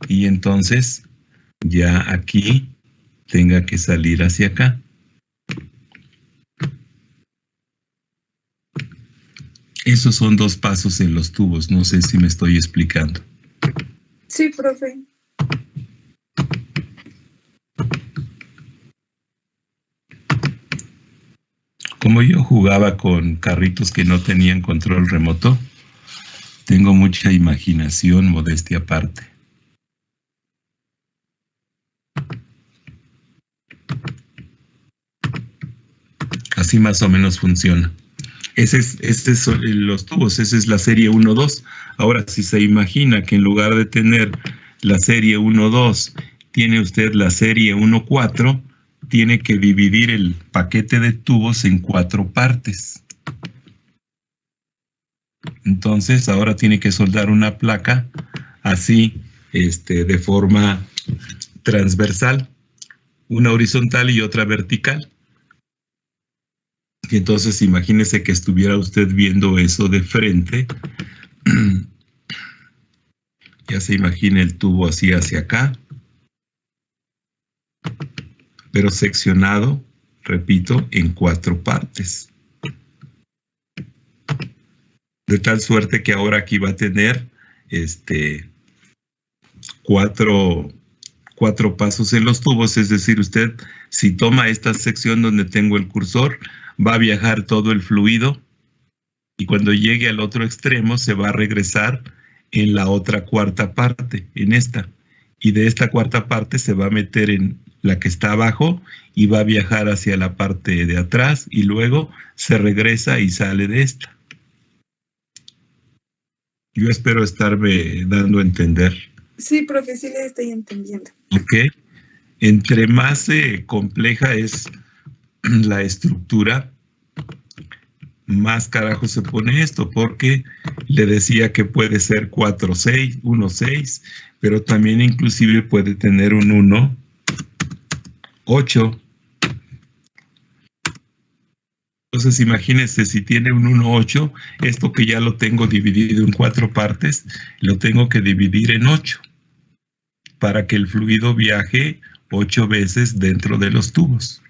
Y entonces ya aquí tenga que salir hacia acá. Esos son 2 pasos en los tubos. No sé si me estoy explicando. Sí, profe. Como yo jugaba con carritos que no tenían control remoto, tengo mucha imaginación, modestia aparte. Así más o menos funciona. Ese es los tubos, esa es la serie 1-2. Ahora, si se imagina que en lugar de tener la serie 1-2, tiene usted la serie 1-4, tiene que dividir el paquete de tubos en 4 partes. Entonces, ahora tiene que soldar una placa así, de forma transversal, una horizontal y otra vertical. Y entonces imagínese que estuviera usted viendo eso de frente. Ya se imagina el tubo así hacia acá, pero seccionado, repito, en 4 partes. De tal suerte que ahora aquí va a tener cuatro pasos en los tubos, es decir, usted si toma esta sección donde tengo el cursor, va a viajar todo el fluido y cuando llegue al otro extremo se va a regresar en la otra 4ª parte, en esta. Y de esta 4ª parte se va a meter en la que está abajo y va a viajar hacia la parte de atrás y luego se regresa y sale de esta. Yo espero estarme dando a entender. Sí, profe, sí le estoy entendiendo. Ok. Entre más compleja es la estructura, más carajo se pone esto, porque le decía que puede ser 4-6, 1-6, pero también inclusive puede tener un 1-8. Entonces imagínense, si tiene un 1-8, esto que ya lo tengo dividido en 4 partes, lo tengo que dividir en 8, para que el fluido viaje 8 veces dentro de los tubos.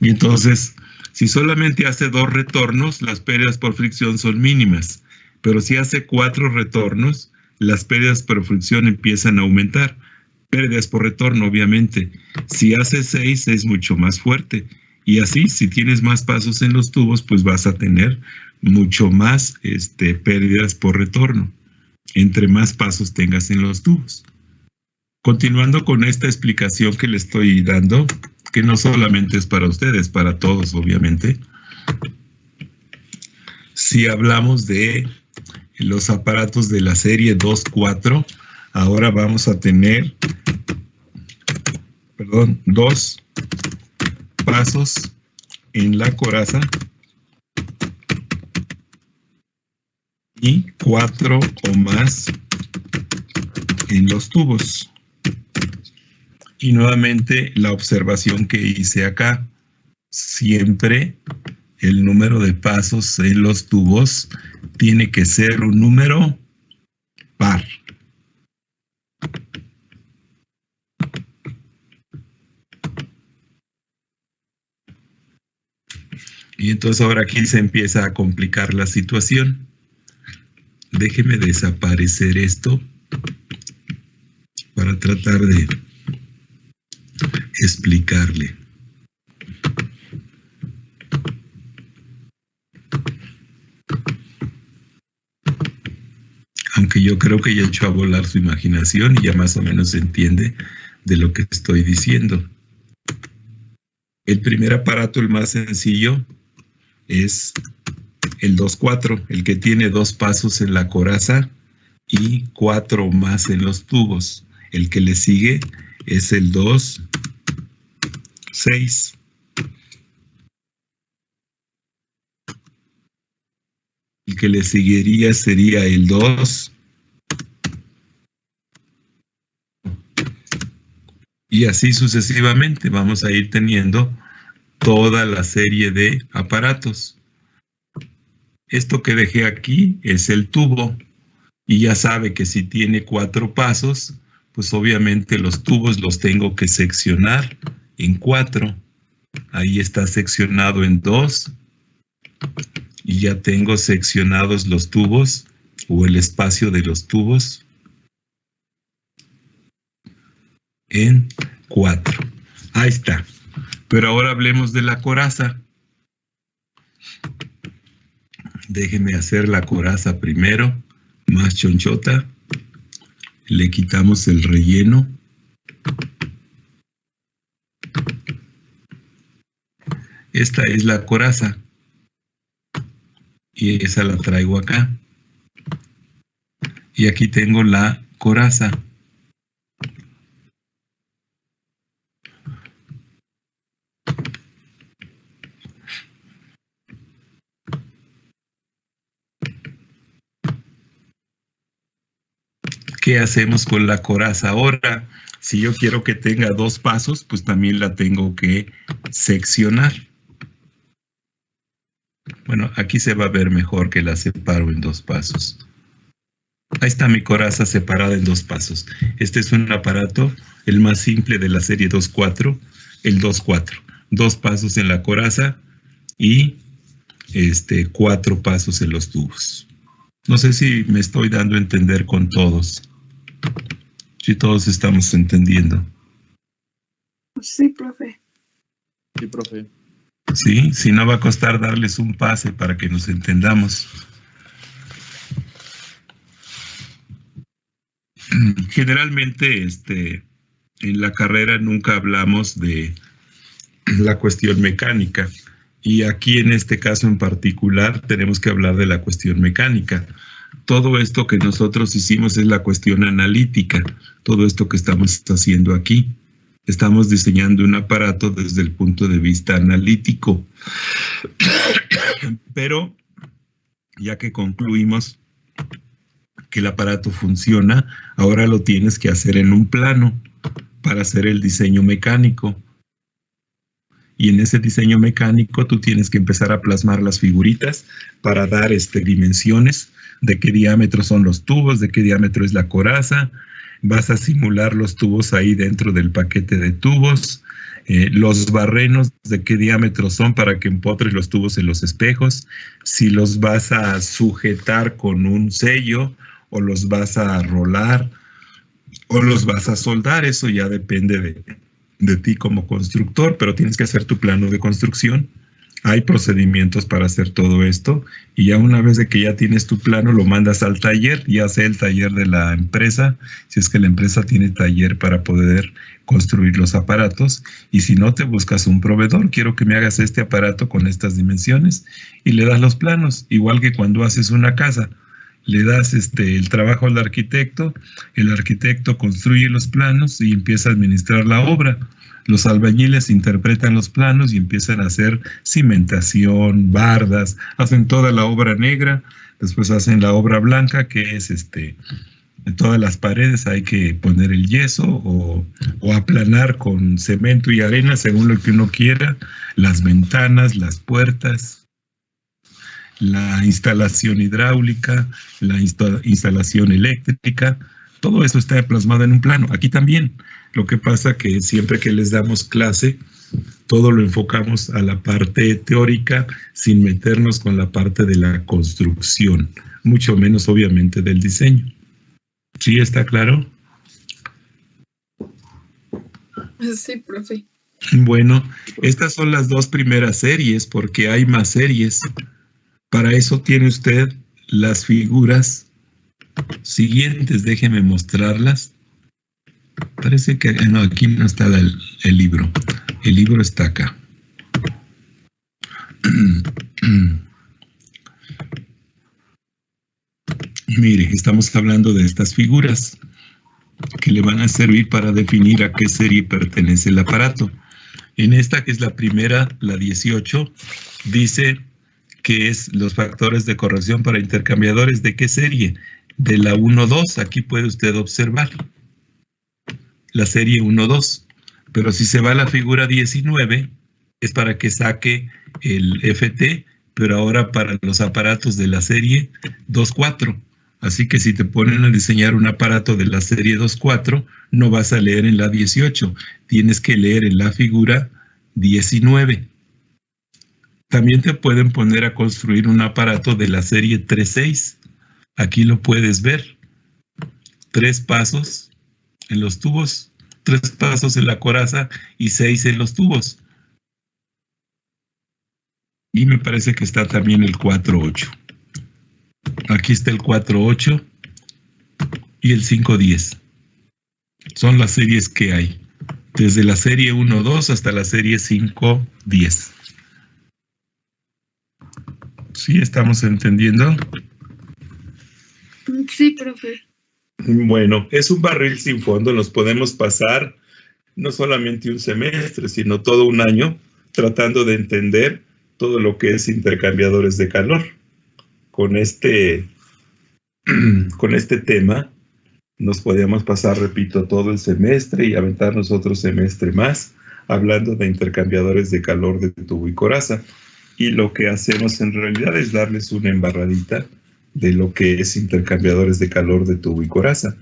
Y entonces, si solamente hace 2 retornos, las pérdidas por fricción son mínimas. Pero si hace 4 retornos, las pérdidas por fricción empiezan a aumentar. Pérdidas por retorno, obviamente. Si hace 6, es mucho más fuerte. Y así, si tienes más pasos en los tubos, pues vas a tener mucho más pérdidas por retorno, entre más pasos tengas en los tubos. Continuando con esta explicación que le estoy dando, que no solamente es para ustedes, para todos, obviamente. Si hablamos de los aparatos de la serie 2.4, ahora vamos a tener, dos pasos en la coraza y 4 o más en los tubos. Y nuevamente la observación que hice acá, siempre el número de pasos en los tubos tiene que ser un número par. Y entonces ahora aquí se empieza a complicar la situación. Déjeme desaparecer esto para tratar de explicarle. Aunque yo creo que ya he hecho a volar su imaginación y ya más o menos se entiende de lo que estoy diciendo. El primer aparato, el más sencillo, es el 2.4, el que tiene 2 pasos en la coraza y 4 más en los tubos. El que le sigue es el 2.6. El que le seguiría sería el 2. Y así sucesivamente vamos a ir teniendo toda la serie de aparatos. Esto que dejé aquí es el tubo. Y ya sabe que si tiene 4 pasos, pues obviamente los tubos los tengo que seccionar en 4. Ahí está seccionado en 2. Y ya tengo seccionados los tubos o el espacio de los tubos en 4. Ahí está. Pero ahora hablemos de la coraza. Déjenme hacer la coraza primero, más chonchota. Le quitamos el relleno. Esta es la coraza. Y esa la traigo acá. Y aquí tengo la coraza. ¿Qué hacemos con la coraza ahora? Si yo quiero que tenga 2 pasos, pues también la tengo que seccionar. Bueno, aquí se va a ver mejor que la separo en 2 pasos. Ahí está mi coraza separada en 2 pasos. Este es un aparato, el más simple de la serie 2.4, el 2.4. 2 pasos en la coraza y 4 pasos en los tubos. No sé si me estoy dando a entender con todos. Si todos estamos entendiendo. Sí, profe. Sí, profe. Sí, si no va a costar darles un pase para que nos entendamos. Generalmente, en la carrera nunca hablamos de la cuestión mecánica. Y aquí en este caso en particular tenemos que hablar de la cuestión mecánica. Todo esto que nosotros hicimos es la cuestión analítica. Todo esto que estamos haciendo aquí. Estamos diseñando un aparato desde el punto de vista analítico. Pero ya que concluimos que el aparato funciona, ahora lo tienes que hacer en un plano para hacer el diseño mecánico. Y en ese diseño mecánico tú tienes que empezar a plasmar las figuritas para dar dimensiones de qué diámetro son los tubos, de qué diámetro es la coraza. Vas a simular los tubos ahí dentro del paquete de tubos, los barrenos de qué diámetro son para que empotres los tubos en los espejos, si los vas a sujetar con un sello o los vas a rolar o los vas a soldar, eso ya depende de ti como constructor, pero tienes que hacer tu plano de construcción. Hay procedimientos para hacer todo esto y ya una vez de que ya tienes tu plano lo mandas al taller, ya sea el taller de la empresa, si es que la empresa tiene taller para poder construir los aparatos, y si no, te buscas un proveedor. Quiero que me hagas este aparato con estas dimensiones y le das los planos, igual que cuando haces una casa. Le das el trabajo al arquitecto, el arquitecto construye los planos y empieza a administrar la obra. Los albañiles interpretan los planos y empiezan a hacer cimentación, bardas, hacen toda la obra negra, después hacen la obra blanca, que es en todas las paredes hay que poner el yeso o aplanar con cemento y arena según lo que uno quiera, las ventanas, las puertas, la instalación hidráulica, la instalación eléctrica, todo eso está plasmado en un plano. Aquí también. Lo que pasa que siempre que les damos clase, todo lo enfocamos a la parte teórica sin meternos con la parte de la construcción, mucho menos obviamente del diseño. ¿Sí está claro? Sí, profe. Bueno, estas son las dos primeras series porque hay más series. Para eso tiene usted las figuras siguientes. Déjeme mostrarlas. Parece que no, aquí no está el libro. El libro está acá. Mire, estamos hablando de estas figuras que le van a servir para definir a qué serie pertenece el aparato. En esta, que es la primera, la 18, dice que es los factores de corrección para intercambiadores. ¿De qué serie? De la 1-2, aquí puede usted observar. La serie 1-2, pero si se va a la figura 19 es para que saque el FT, pero ahora para los aparatos de la serie 2-4. Así que si te ponen a diseñar un aparato de la serie 2-4, no vas a leer en la 18, tienes que leer en la figura 19. También te pueden poner a construir un aparato de la serie 3-6. Aquí lo puedes ver. 3 pasos en los tubos, 3 pasos en la coraza y 6 en los tubos. Y me parece que está también el 4-8. Aquí está el 4-8 y el 5-10. Son las series que hay, desde la serie 1-2 hasta la serie 5-10. ¿Sí estamos entendiendo? Sí, profe. Bueno, es un barril sin fondo. Nos podemos pasar no solamente un semestre, sino todo un año tratando de entender todo lo que es intercambiadores de calor. Con este tema nos podíamos pasar, repito, todo el semestre y aventarnos otro semestre más hablando de intercambiadores de calor de tubo y coraza. Y lo que hacemos en realidad es darles una embarradita de lo que es intercambiadores de calor de tubo y coraza,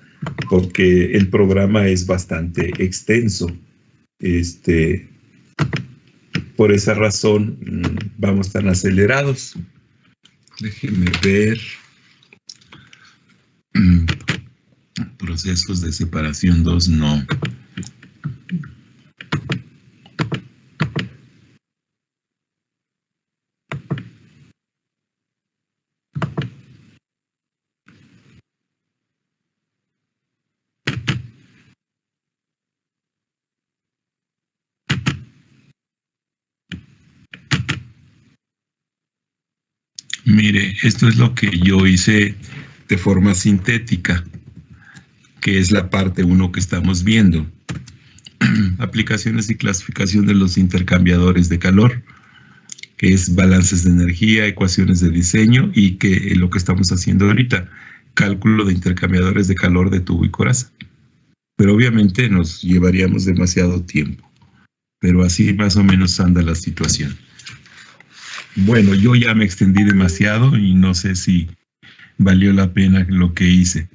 porque el programa es bastante extenso. Por esa razón vamos tan acelerados. Déjenme ver. Procesos de separación 2, no. Mire, esto es lo que yo hice de forma sintética, que es la parte 1 que estamos viendo. Aplicaciones y clasificación de los intercambiadores de calor, que es balances de energía, ecuaciones de diseño y que lo que estamos haciendo ahorita, cálculo de intercambiadores de calor de tubo y coraza. Pero obviamente nos llevaríamos demasiado tiempo. Pero así más o menos anda la situación. Bueno, yo ya me extendí demasiado y no sé si valió la pena lo que hice.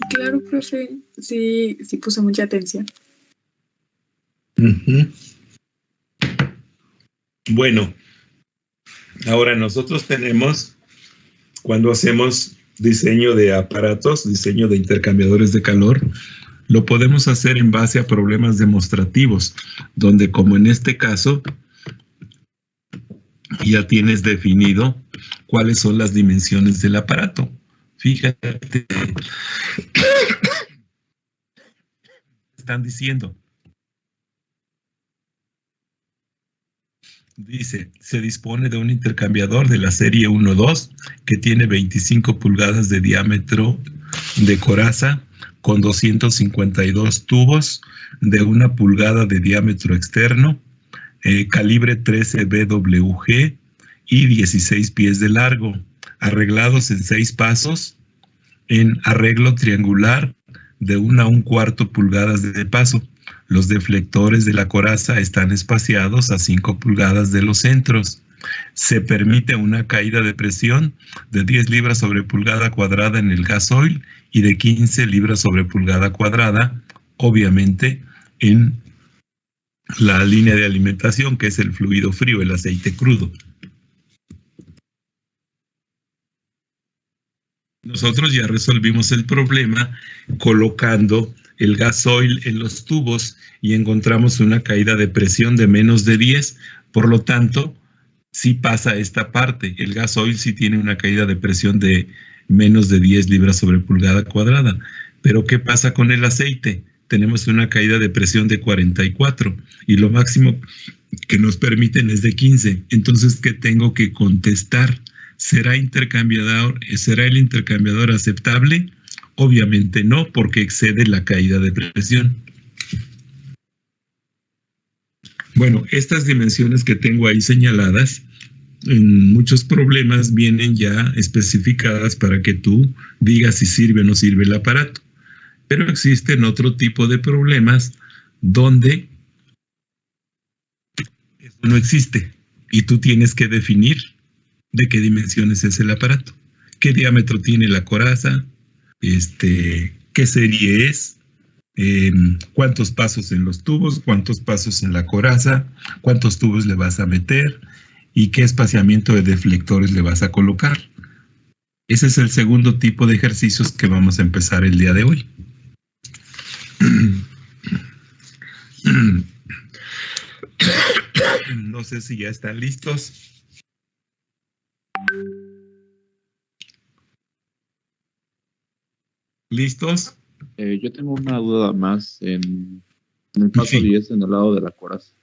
Claro, profe, sí puse mucha atención. Bueno, ahora nosotros tenemos, cuando hacemos diseño de aparatos, diseño de intercambiadores de calor, lo podemos hacer en base a problemas demostrativos, donde como en este caso ya tienes definido cuáles son las dimensiones del aparato. Fíjate, están diciendo. Dice, se dispone de un intercambiador de la serie 1.2 que tiene 25 pulgadas de diámetro de coraza con 252 tubos de 1 pulgada de diámetro externo, calibre 13 BWG y 16 pies de largo, arreglados en 6 pasos en arreglo triangular de 1 a 1/4 pulgadas de paso. Los deflectores de la coraza están espaciados a 5 pulgadas de los centros. Se permite una caída de presión de 10 libras sobre pulgada cuadrada en el gasoil y de 15 libras sobre pulgada cuadrada, obviamente, en la línea de alimentación, que es el fluido frío, el aceite crudo. Nosotros ya resolvimos el problema colocando el gasoil en los tubos y encontramos una caída de presión de menos de 10. Por lo tanto, sí pasa esta parte. El gasoil sí tiene una caída de presión de menos de 10 libras sobre pulgada cuadrada. Pero ¿qué pasa con el aceite? Tenemos una caída de presión de 44 y lo máximo que nos permiten es de 15. Entonces, ¿qué tengo que contestar? ¿Será el intercambiador aceptable? Obviamente no, porque excede la caída de presión. Bueno, estas dimensiones que tengo ahí señaladas, en muchos problemas vienen ya especificadas para que tú digas si sirve o no sirve el aparato. Pero existen otro tipo de problemas donde eso no existe y tú tienes que definir de qué dimensiones es el aparato, qué diámetro tiene la coraza, qué serie es, cuántos pasos en los tubos, cuántos pasos en la coraza, cuántos tubos le vas a meter y qué espaciamiento de deflectores le vas a colocar. Ese es el segundo tipo de ejercicios que vamos a empezar el día de hoy. No sé si ya están listos. ¿Listos? Yo tengo una duda más en el paso 10 en el lado de la coraza.